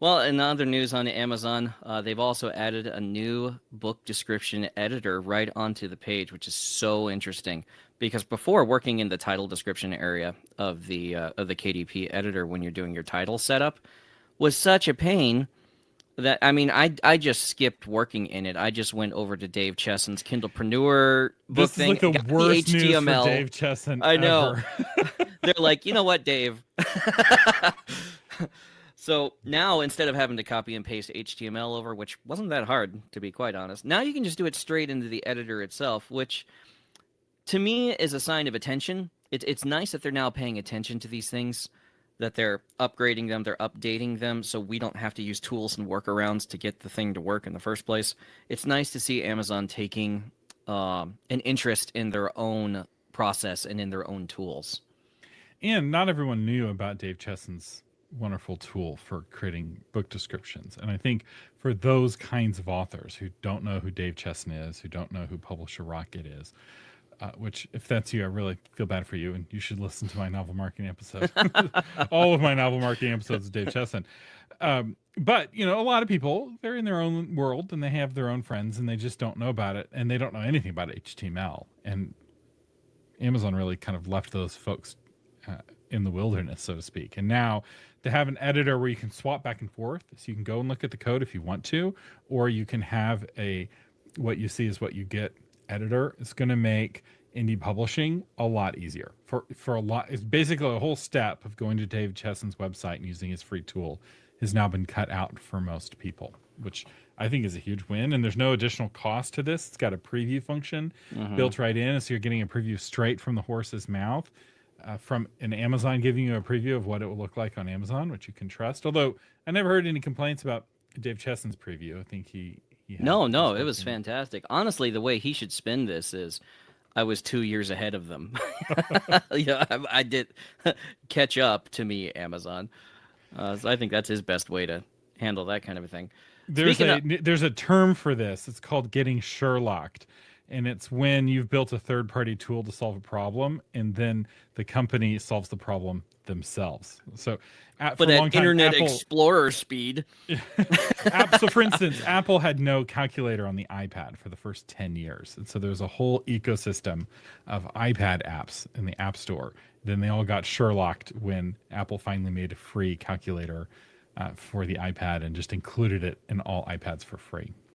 Well, in other news on Amazon, they've also added a new book description editor right onto the page, which is so interesting. Because before, working in the title description area of the KDP editor when you're doing your title setup was such a pain that I mean, I just skipped working in it. I just went over to Dave Chesson's Kindlepreneur book This is thing, like the got the worst news for HTML. Dave Chesson I know. ever. They're like, you know what, Dave? So now instead of having to copy and paste HTML over, which wasn't that hard, to be quite honest, now you can just do it straight into the editor itself, which to me is a sign of attention. It's nice that they're now paying attention to these things, that they're upgrading them, they're updating them, so we don't have to use tools and workarounds to get the thing to work in the first place. It's nice to see Amazon taking an interest in their own process and in their own tools. And not everyone knew about Dave Chesson's wonderful tool for creating book descriptions. And I think for those kinds of authors who don't know who Dave Chesson is, who don't know who Publisher Rocket is, which if that's you, I really feel bad for you, and you should listen to my novel marketing episode. All of my novel marketing episodes of Dave Chesson. But a lot of people, they're in their own world and they have their own friends and they just don't know about it, and they don't know anything about HTML. And Amazon really kind of left those folks in the wilderness, so to speak. And now to have an editor where you can swap back and forth, so you can go and look at the code if you want to, or you can have a what you see is what you get editor. It's going to make indie publishing a lot easier for a lot. It's basically a whole step of going to Dave Chesson's website and using his free tool has now been cut out for most people, which I think is a huge win. And there's no additional cost to this. It's got a preview function built right in, so you're getting a preview straight from the horse's mouth. From an Amazon giving you a preview of what it will look like on Amazon, which you can trust. Although I never heard any complaints about Dave Chesson's preview. I think he had No, it was no, it was working. fantastic. Honestly, the way he should spin this is I was 2 years ahead of them. Yeah, I did catch up to me, Amazon. So I think that's his best way to handle that kind of a thing. Speaking of, There's a term for this. It's called getting Sherlocked. And it's when you've built a third party tool to solve a problem and then the company solves the problem themselves. So for but a at long time, Internet Apple, Explorer speed, so for instance, Apple had no calculator on the iPad for the first 10 years. And so there's a whole ecosystem of iPad apps in the App Store. Then they all got Sherlocked when Apple finally made a free calculator for the iPad and just included it in all iPads for free.